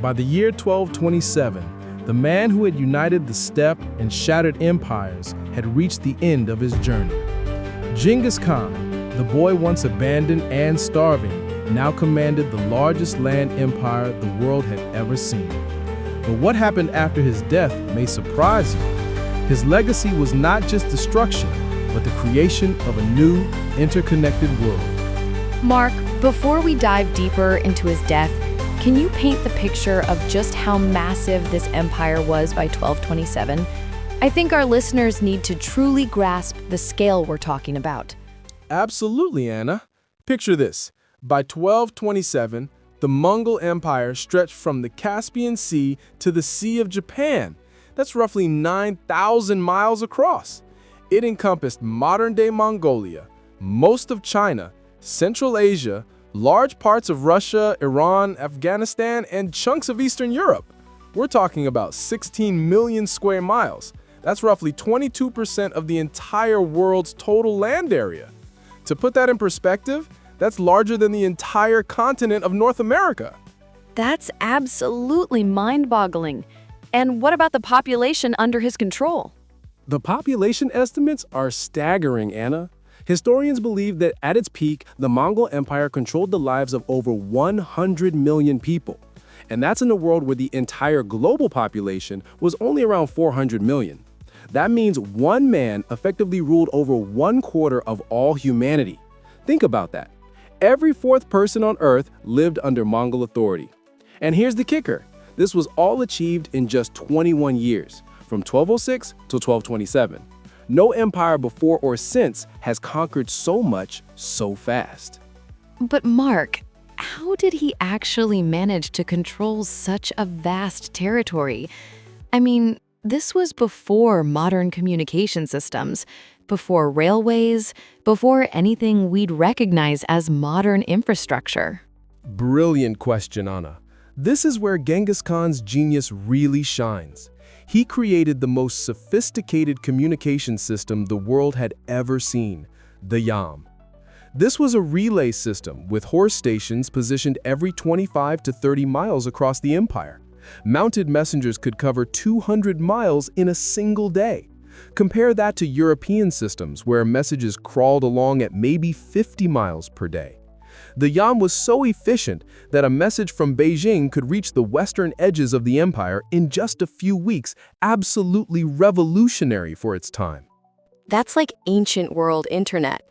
By the year 1227, the man who had united the steppe and shattered empires had reached the end of his journey. Genghis Khan, the boy once abandoned and starving, now commanded the largest land empire the world had ever seen. But what happened after his death may surprise you. His legacy was not just destruction, but the creation of a new, interconnected world. Mark, before we dive deeper into his death, can you paint the picture of just how massive this empire was by 1227? I think our listeners need to truly grasp the scale we're talking about. Absolutely, Anna. Picture this. By 1227, the Mongol Empire stretched from the Caspian Sea to the Sea of Japan. That's roughly 9,000 miles across. It encompassed modern-day Mongolia, most of China, Central Asia, large parts of Russia, Iran, Afghanistan, and chunks of Eastern Europe. We're talking about 16 million square miles. That's roughly 22% of the entire world's total land area. To put that in perspective, that's larger than the entire continent of North America. That's absolutely mind-boggling. And what about the population under his control? The population estimates are staggering, Anna. Historians believe that at its peak, the Mongol Empire controlled the lives of over 100 million people. And that's in a world where the entire global population was only around 400 million. That means one man effectively ruled over 1/4 of all humanity. Think about that. Every fourth person on Earth lived under Mongol authority. And here's the kicker. This was all achieved in just 21 years, from 1206 to 1227. No empire before or since has conquered so much so fast. But Mark, how did he actually manage to control such a vast territory? I mean, this was before modern communication systems, before railways, before anything we'd recognize as modern infrastructure. Brilliant question, Anna. This is where Genghis Khan's genius really shines. He created the most sophisticated communication system the world had ever seen, the yam. This was a relay system with horse stations positioned every 25 to 30 miles across the empire. Mounted messengers could cover 200 miles in a single day. Compare that to European systems where messages crawled along at maybe 50 miles per day. The yam was so efficient that a message from Beijing could reach the western edges of the empire in just a few weeks, absolutely revolutionary for its time. That's like ancient world internet.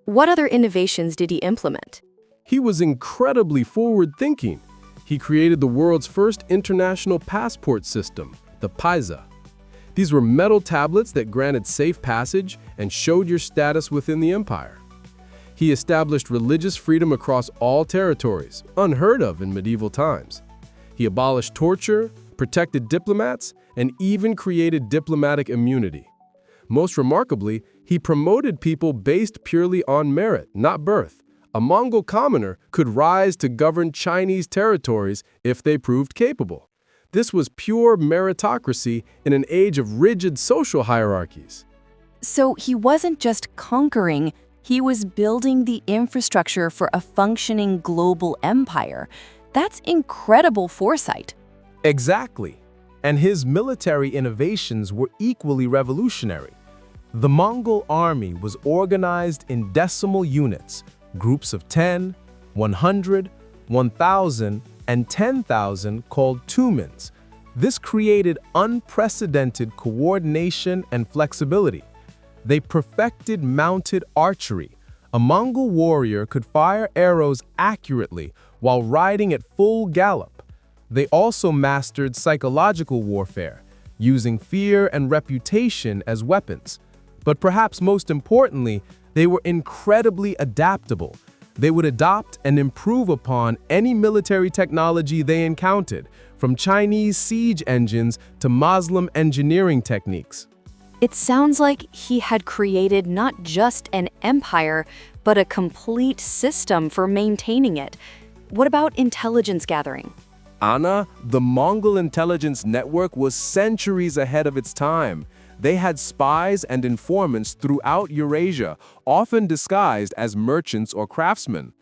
What other innovations did he implement? He was incredibly forward-thinking. He created the world's first international passport system, the paisa. These were metal tablets that granted safe passage and showed your status within the empire. He established religious freedom across all territories, unheard of in medieval times. He abolished torture, protected diplomats, and even created diplomatic immunity. Most remarkably, he promoted people based purely on merit, not birth. A Mongol commoner could rise to govern Chinese territories if they proved capable. This was pure meritocracy in an age of rigid social hierarchies. So he wasn't just conquering, he was building the infrastructure for a functioning global empire. That's incredible foresight. Exactly. And his military innovations were equally revolutionary. The Mongol army was organized in decimal units, groups of 10, 100, 1,000, and 10,000 called tumens. This created unprecedented coordination and flexibility. They perfected mounted archery. A Mongol warrior could fire arrows accurately while riding at full gallop. They also mastered psychological warfare, using fear and reputation as weapons. But perhaps most importantly, they were incredibly adaptable. They would adopt and improve upon any military technology they encountered, from Chinese siege engines to Muslim engineering techniques. It sounds like he had created not just an empire, but a complete system for maintaining it. What about intelligence gathering? Anna, the Mongol intelligence network was centuries ahead of its time. They had spies and informants throughout Eurasia, often disguised as merchants or craftsmen.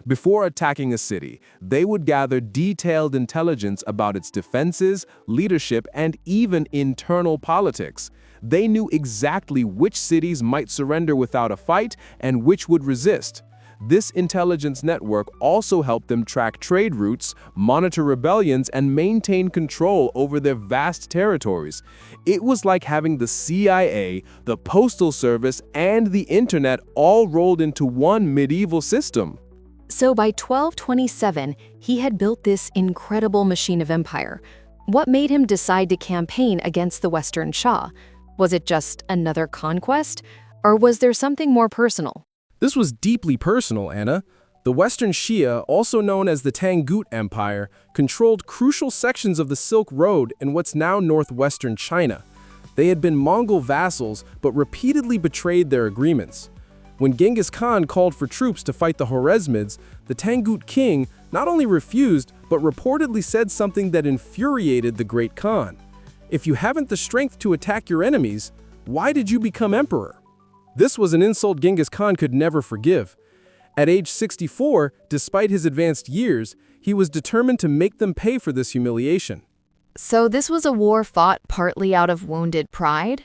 Before attacking a city, they would gather detailed intelligence about its defenses, leadership, and even internal politics. They knew exactly which cities might surrender without a fight and which would resist. This intelligence network also helped them track trade routes, monitor rebellions, and maintain control over their vast territories. It was like having the CIA, the Postal Service, and the Internet all rolled into one medieval system. So by 1227, he had built this incredible machine of empire. What made him decide to campaign against the Western Shah? Was it just another conquest, or was there something more personal? This was deeply personal, Anna. The Western Shia, also known as the Tangut Empire, controlled crucial sections of the Silk Road in what's now northwestern China. They had been Mongol vassals, but repeatedly betrayed their agreements. When Genghis Khan called for troops to fight the Khwarezmids, the Tangut king not only refused, but reportedly said something that infuriated the great Khan. If you haven't the strength to attack your enemies, why did you become emperor? This was an insult Genghis Khan could never forgive. At age 64, despite his advanced years, he was determined to make them pay for this humiliation. So this was a war fought partly out of wounded pride?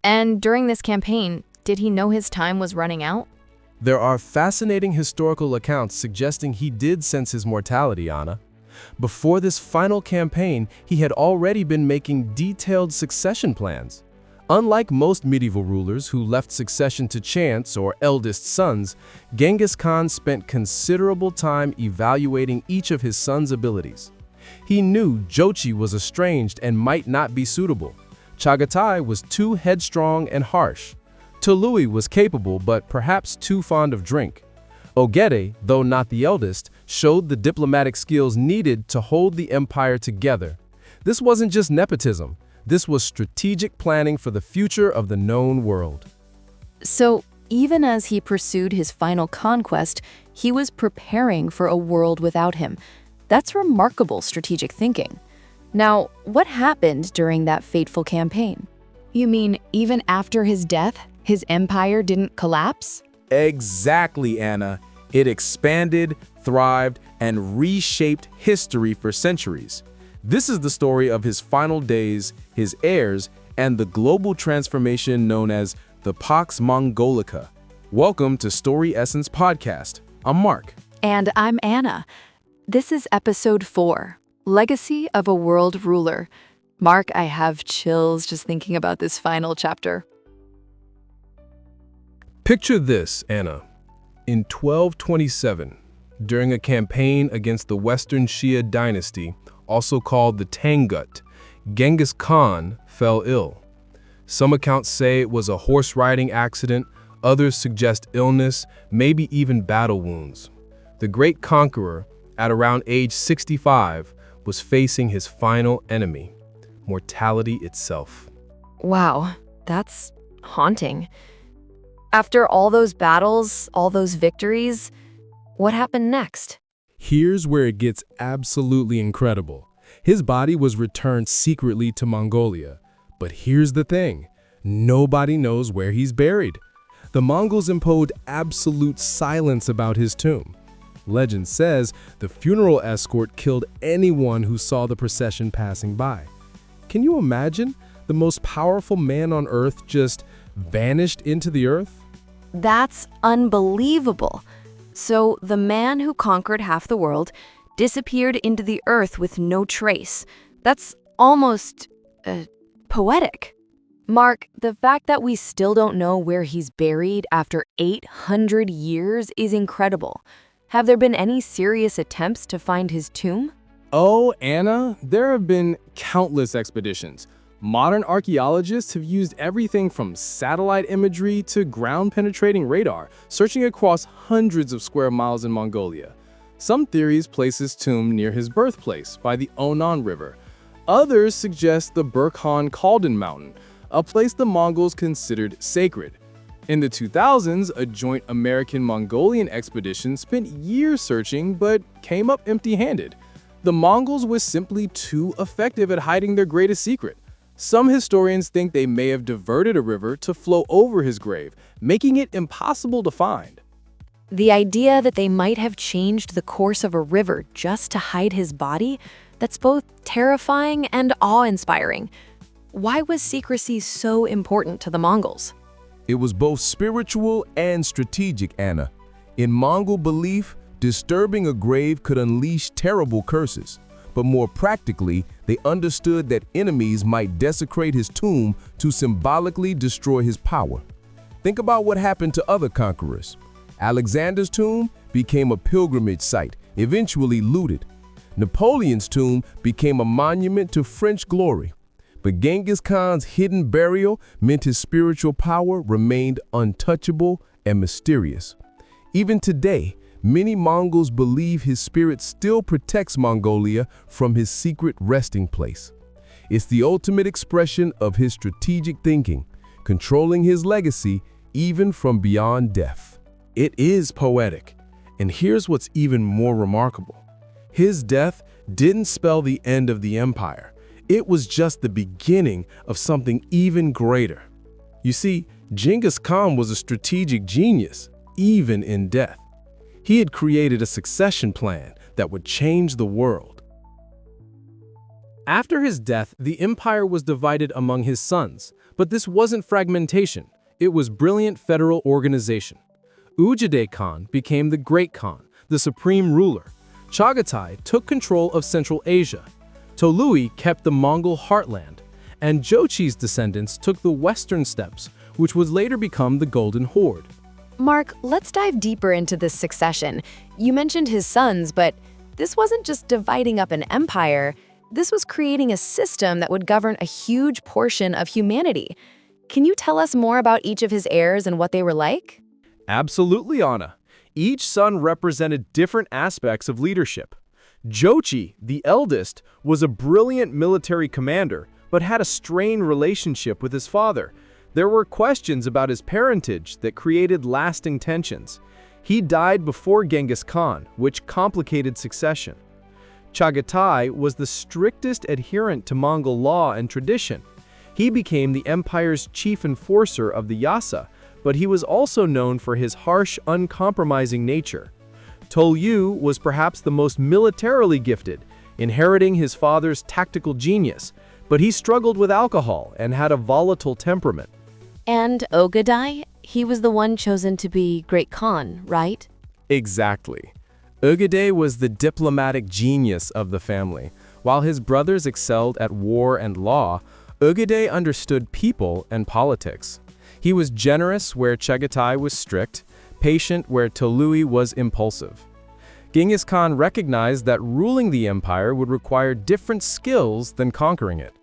And during this campaign, did he know his time was running out? There are fascinating historical accounts suggesting he did sense his mortality, Anna. Before this final campaign, he had already been making detailed succession plans. Unlike most medieval rulers who left succession to chance or eldest sons, Genghis Khan spent considerable time evaluating each of his sons' abilities. He knew Jochi was estranged and might not be suitable. Chagatai was too headstrong and harsh. Tului was capable but perhaps too fond of drink. Ogede, though not the eldest, showed the diplomatic skills needed to hold the empire together. This wasn't just nepotism. This was strategic planning for the future of the known world. So even as he pursued his final conquest, he was preparing for a world without him. That's remarkable strategic thinking. Now, what happened during that fateful campaign? You mean even after his death, his empire didn't collapse? Exactly, Anna. It expanded, thrived, and reshaped history for centuries. This is the story of his final days, his heirs, and the global transformation known as the Pax Mongolica. Welcome to Story Essence Podcast. I'm Mark. And I'm Anna. This is episode 4, Legacy of a World Ruler. Mark, I have chills just thinking about this final chapter. Picture this, Anna. In 1227, during a campaign against the Western Shia dynasty, also called the Tangut, Genghis Khan fell ill. Some accounts say it was a horse riding accident, others suggest illness, maybe even battle wounds. The great conqueror, at around age 65, was facing his final enemy, mortality itself. Wow, that's haunting. After all those battles, all those victories, what happened next? Here's where it gets absolutely incredible. His body was returned secretly to Mongolia. But here's the thing, nobody knows where he's buried. The Mongols imposed absolute silence about his tomb. Legend says the funeral escort killed anyone who saw the procession passing by. Can you imagine? The most powerful man on earth just vanished into the earth? That's unbelievable. So the man who conquered half the world disappeared into the earth with no trace. That's almost poetic. Mark, the fact that we still don't know where he's buried after 800 years is incredible. Have there been any serious attempts to find his tomb? Oh, Anna, there have been countless expeditions. Modern archaeologists have used everything from satellite imagery to ground-penetrating radar, searching across hundreds of square miles in Mongolia. Some theories place his tomb near his birthplace by the Onan River. Others suggest the Burkhan Khaldan Mountain, a place the Mongols considered sacred. In the 2000s, a joint American-Mongolian expedition spent years searching but came up empty-handed. The Mongols were simply too effective at hiding their greatest secret. Some historians think they may have diverted a river to flow over his grave, making it impossible to find. The idea that they might have changed the course of a river just to hide his body, that's both terrifying and awe-inspiring. Why was secrecy so important to the Mongols? It was both spiritual and strategic, Anna. In Mongol belief, disturbing a grave could unleash terrible curses. But more practically, they understood that enemies might desecrate his tomb to symbolically destroy his power. Think about what happened to other conquerors. Alexander's tomb became a pilgrimage site, eventually looted. Napoleon's tomb became a monument to French glory. But Genghis Khan's hidden burial meant his spiritual power remained untouchable and mysterious. Even today, many Mongols believe his spirit still protects Mongolia from his secret resting place. It's the ultimate expression of his strategic thinking, controlling his legacy even from beyond death. It is poetic, and here's what's even more remarkable. His death didn't spell the end of the empire. It was just the beginning of something even greater. You see, Genghis Khan was a strategic genius, even in death. He had created a succession plan that would change the world. After his death, the empire was divided among his sons, but this wasn't fragmentation. It was brilliant federal organization. Ujide Khan became the Great Khan, the supreme ruler. Chagatai took control of Central Asia. Tolui kept the Mongol heartland, and Jochi's descendants took the western steppes, which would later become the Golden Horde. Mark, let's dive deeper into this succession. You mentioned his sons, but this wasn't just dividing up an empire. This was creating a system that would govern a huge portion of humanity. Can you tell us more about each of his heirs and what they were like? Absolutely, Anna. Each son represented different aspects of leadership. Jochi, the eldest, was a brilliant military commander, but had a strained relationship with his father. There were questions about his parentage that created lasting tensions. He died before Genghis Khan, which complicated succession. Chagatai was the strictest adherent to Mongol law and tradition. He became the empire's chief enforcer of the Yasa, but he was also known for his harsh, uncompromising nature. Tolyu was perhaps the most militarily gifted, inheriting his father's tactical genius, but he struggled with alcohol and had a volatile temperament. And Ogadai, he was the one chosen to be Great Khan, right? Exactly. Ugade was the diplomatic genius of the family. While his brothers excelled at war and law, Ugade understood people and politics. He was generous where Chagatai was strict, patient where Tolui was impulsive. Genghis Khan recognized that ruling the empire would require different skills than conquering it.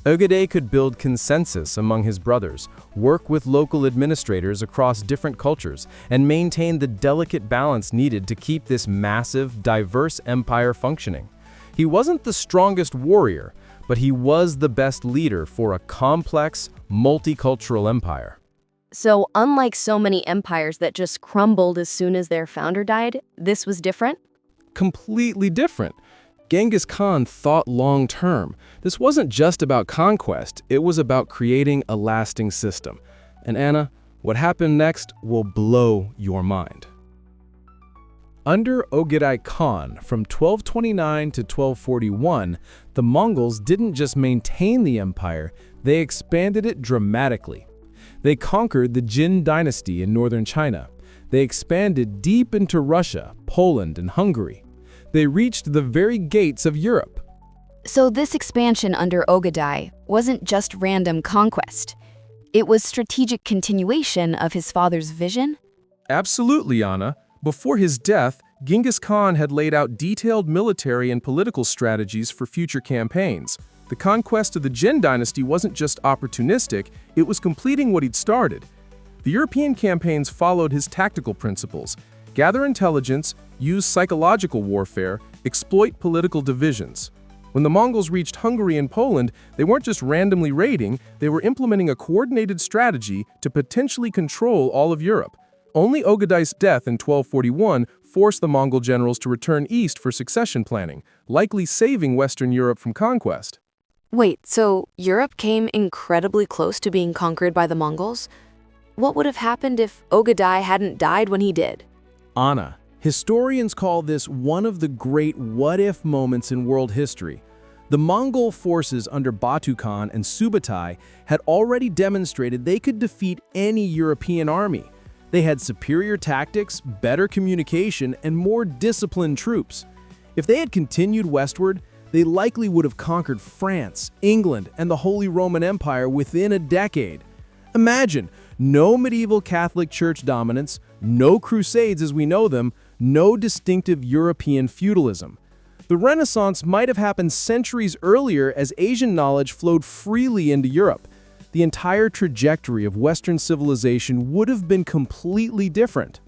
Ugade could build consensus among his brothers, work with local administrators across different cultures, and maintain the delicate balance needed to keep this massive, diverse empire functioning. He wasn't the strongest warrior, but he was the best leader for a complex, multicultural empire. So unlike so many empires that just crumbled as soon as their founder died, this was different? Completely different. Genghis Khan thought long-term. This wasn't just about conquest, it was about creating a lasting system. And Anna, what happened next will blow your mind. Under Ogirai Khan, from 1229 to 1241, the Mongols didn't just maintain the empire, they expanded it dramatically. They conquered the Jin dynasty in northern China. They expanded deep into Russia, Poland, and Hungary. They reached the very gates of Europe. So this expansion under Ogadai wasn't just random conquest. It was strategic continuation of his father's vision? Absolutely, Anna. Before his death, Genghis Khan had laid out detailed military and political strategies for future campaigns. The conquest of the Jin dynasty wasn't just opportunistic, it was completing what he'd started. The European campaigns followed his tactical principles: gather intelligence, use psychological warfare, exploit political divisions. When the Mongols reached Hungary and Poland, they weren't just randomly raiding, they were implementing a coordinated strategy to potentially control all of Europe. Only Ogadai's death in 1241 forced the Mongol generals to return east for succession planning, likely saving Western Europe from conquest. Wait, so Europe came incredibly close to being conquered by the Mongols? What would have happened if Ogadai hadn't died when he did? Anna, historians call this one of the great what-if moments in world history. The Mongol forces under Batu Khan and Subutai had already demonstrated they could defeat any European army. They had superior tactics, better communication, and more disciplined troops. If they had continued westward, they likely would have conquered France, England, and the Holy Roman Empire within a decade. Imagine, no medieval Catholic Church dominance, no crusades as we know them, no distinctive European feudalism. The Renaissance might have happened centuries earlier as Asian knowledge flowed freely into Europe. The entire trajectory of Western civilization would have been completely different.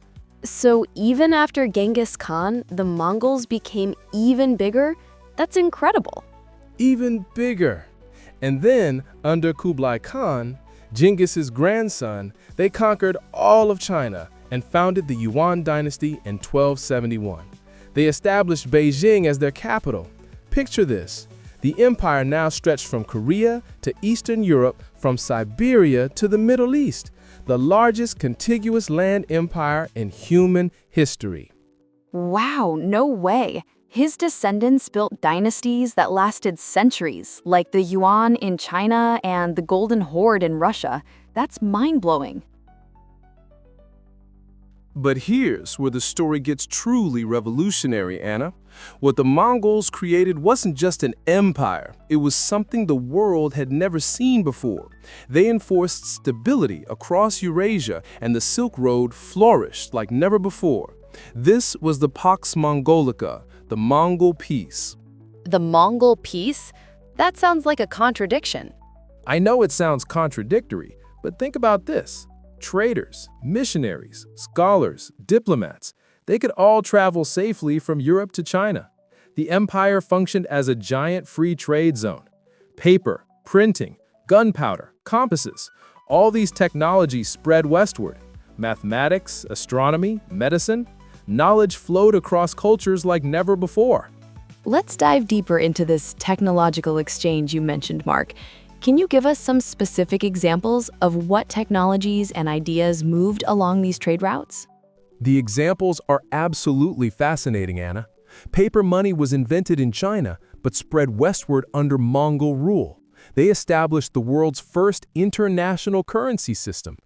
So even after Genghis Khan, the Mongols became even bigger? That's incredible. Even bigger. And then, under Kublai Khan, Genghis's grandson, they conquered all of China and founded the Yuan dynasty in 1271. They established Beijing as their capital. Picture this. The empire now stretched from Korea to Eastern Europe, from Siberia to the Middle East, the largest contiguous land empire in human history. Wow, no way. His descendants built dynasties that lasted centuries, like the Yuan in China and the Golden Horde in Russia. That's mind-blowing. But here's where the story gets truly revolutionary, Anna. What the Mongols created wasn't just an empire, it was something the world had never seen before. They enforced stability across Eurasia, and the Silk Road flourished like never before. This was the Pax Mongolica, the Mongol Peace. The Mongol Peace? That sounds like a contradiction. I know it sounds contradictory, but think about this. Traders, missionaries, scholars, diplomats, they could all travel safely from Europe to China. The empire functioned as a giant free trade zone. Paper, printing, gunpowder, compasses, all these technologies spread westward. Mathematics, astronomy, medicine, knowledge flowed across cultures like never before. Let's dive deeper into this technological exchange you mentioned, Mark. Can you give us some specific examples of what technologies and ideas moved along these trade routes? The examples are absolutely fascinating, Anna. Paper money was invented in China, but spread westward under Mongol rule. They established the world's first international currency system.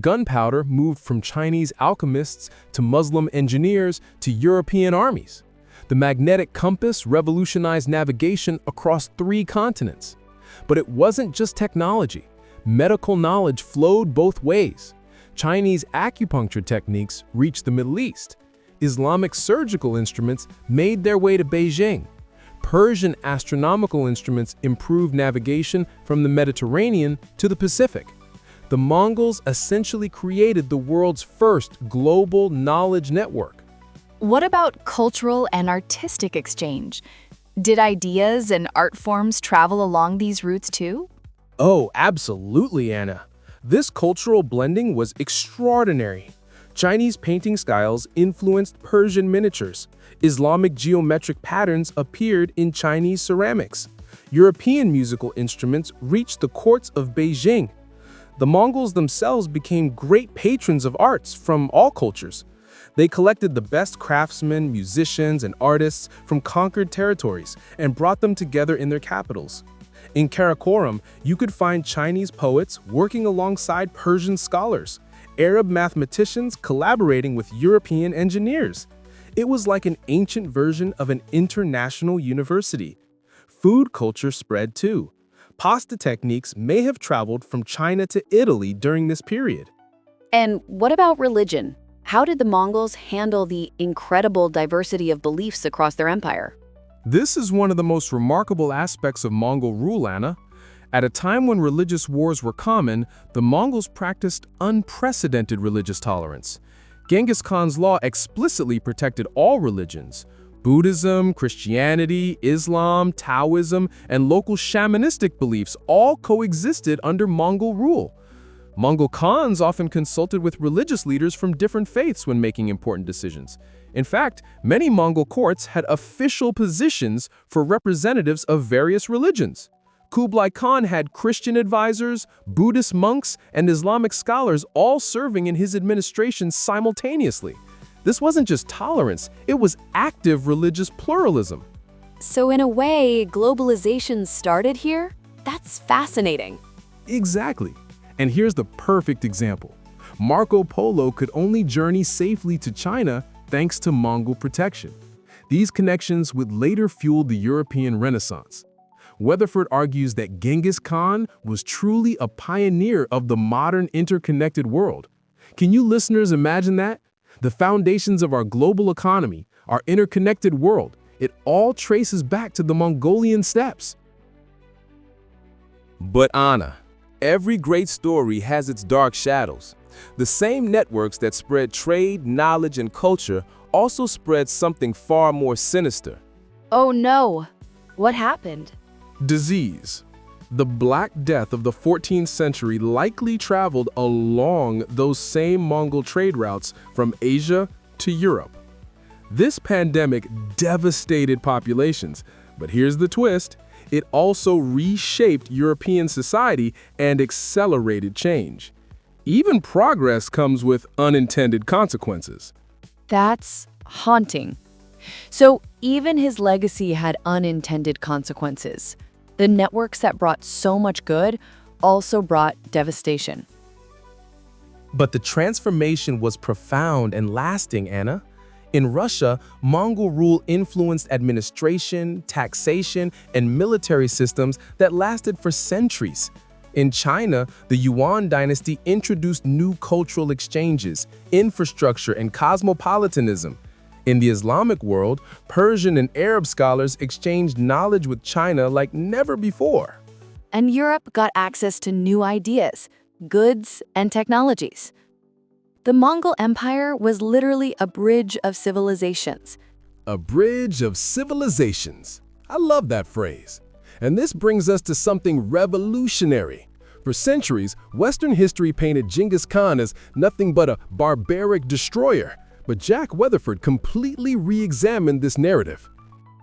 Gunpowder moved from Chinese alchemists to Muslim engineers to European armies. The magnetic compass revolutionized navigation across 3 continents. But it wasn't just technology. Medical knowledge flowed both ways. Chinese acupuncture techniques reached the Middle East. Islamic surgical instruments made their way to Beijing. Persian astronomical instruments improved navigation from the Mediterranean to the Pacific. The Mongols essentially created the world's first global knowledge network. What about cultural and artistic exchange? Did ideas and art forms travel along these routes too? Oh, absolutely, Anna. This cultural blending was extraordinary. Chinese painting styles influenced Persian miniatures. Islamic geometric patterns appeared in Chinese ceramics. European musical instruments reached the courts of Beijing. The Mongols themselves became great patrons of arts from all cultures. They collected the best craftsmen, musicians, and artists from conquered territories and brought them together in their capitals. In Karakoram, you could find Chinese poets working alongside Persian scholars, Arab mathematicians collaborating with European engineers. It was like an ancient version of an international university. Food culture spread too. Pasta techniques may have traveled from China to Italy during this period. And what about religion? How did the Mongols handle the incredible diversity of beliefs across their empire? This is one of the most remarkable aspects of Mongol rule, Anna. At a time when religious wars were common, the Mongols practiced unprecedented religious tolerance. Genghis Khan's law explicitly protected all religions. Buddhism, Christianity, Islam, Taoism, and local shamanistic beliefs all coexisted under Mongol rule. Mongol Khans often consulted with religious leaders from different faiths when making important decisions. In fact, many Mongol courts had official positions for representatives of various religions. Kublai Khan had Christian advisors, Buddhist monks, and Islamic scholars all serving in his administration simultaneously. This wasn't just tolerance, it was active religious pluralism. So in a way, globalization started here? That's fascinating. Exactly. And here's the perfect example. Marco Polo could only journey safely to China thanks to Mongol protection. These connections would later fuel the European Renaissance. Weatherford argues that Genghis Khan was truly a pioneer of the modern interconnected world. Can you listeners imagine that? The foundations of our global economy, our interconnected world, it all traces back to the Mongolian steppes. But Anna, every great story has its dark shadows. The same networks that spread trade, knowledge, and culture also spread something far more sinister. Oh no! What happened? Disease. The Black Death of the 14th century likely traveled along those same Mongol trade routes from Asia to Europe. This pandemic devastated populations, but here's the twist. It also reshaped European society and accelerated change. Even progress comes with unintended consequences. That's haunting. So even his legacy had unintended consequences. The networks that brought so much good also brought devastation. But the transformation was profound and lasting, Anna. In Russia, Mongol rule influenced administration, taxation, and military systems that lasted for centuries. In China, the Yuan dynasty introduced new cultural exchanges, infrastructure, and cosmopolitanism. In the Islamic world, Persian and Arab scholars exchanged knowledge with China like never before. And Europe got access to new ideas, goods, and technologies. The Mongol Empire was literally a bridge of civilizations. A bridge of civilizations. I love that phrase. And this brings us to something revolutionary. For centuries, Western history painted Genghis Khan as nothing but a barbaric destroyer. But Jack Weatherford completely re-examined this narrative.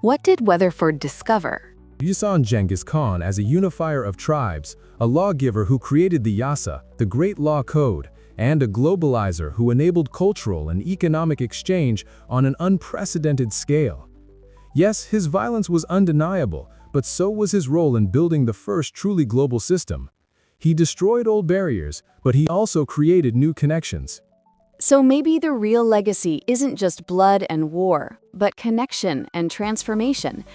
What did Weatherford discover? You saw Genghis Khan as a unifier of tribes, a lawgiver who created the Yasa, the Great Law Code, and a globalizer who enabled cultural and economic exchange on an unprecedented scale. Yes, his violence was undeniable, but so was his role in building the first truly global system. He destroyed old barriers, but he also created new connections. So maybe the real legacy isn't just blood and war, but connection and transformation.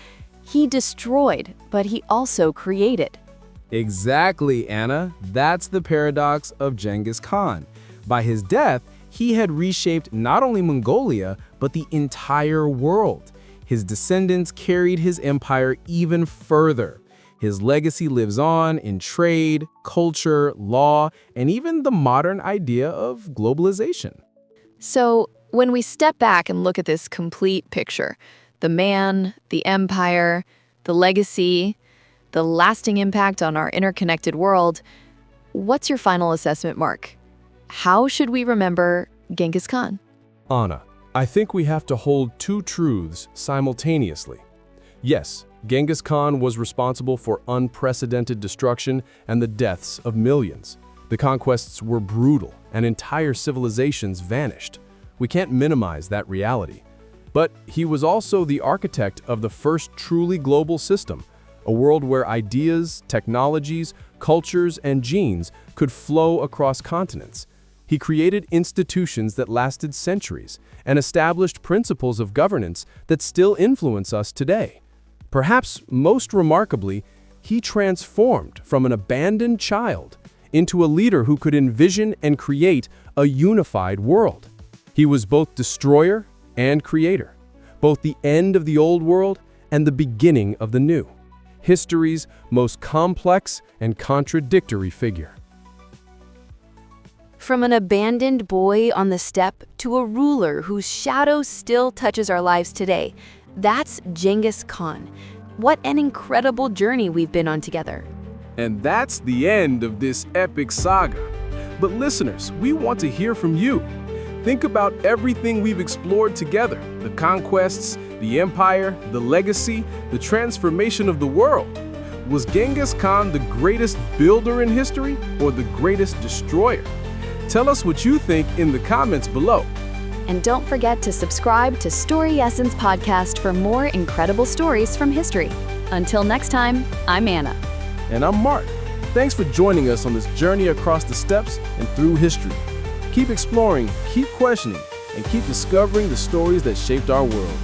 He destroyed, but he also created. Exactly, Anna. That's the paradox of Genghis Khan. By his death, he had reshaped not only Mongolia, but the entire world. His descendants carried his empire even further. His legacy lives on in trade, culture, law, and even the modern idea of globalization. So, when we step back and look at this complete picture, the man, the empire, the legacy, the lasting impact on our interconnected world, what's your final assessment, Mark? How should we remember Genghis Khan? Anna, I think we have to hold two truths simultaneously. Yes, Genghis Khan was responsible for unprecedented destruction and the deaths of millions. The conquests were brutal, and entire civilizations vanished. We can't minimize that reality. But he was also the architect of the first truly global system, a world where ideas, technologies, cultures, and genes could flow across continents. He created institutions that lasted centuries and established principles of governance that still influence us today. Perhaps most remarkably, he transformed from an abandoned child into a leader who could envision and create a unified world. He was both destroyer and creator, both the end of the old world and the beginning of the new. History's most complex and contradictory figure. From an abandoned boy on the steppe to a ruler whose shadow still touches our lives today, that's Genghis Khan. What an incredible journey we've been on together. And that's the end of this epic saga. But listeners, we want to hear from you. Think about everything we've explored together: the conquests, the empire, the legacy, the transformation of the world. Was Genghis Khan the greatest builder in history or the greatest destroyer? Tell us what you think in the comments below. And don't forget to subscribe to Story Essence Podcast for more incredible stories from history. Until next time, I'm Anna. And I'm Mark. Thanks for joining us on this journey across the steps and through history. Keep exploring, keep questioning, and keep discovering the stories that shaped our world.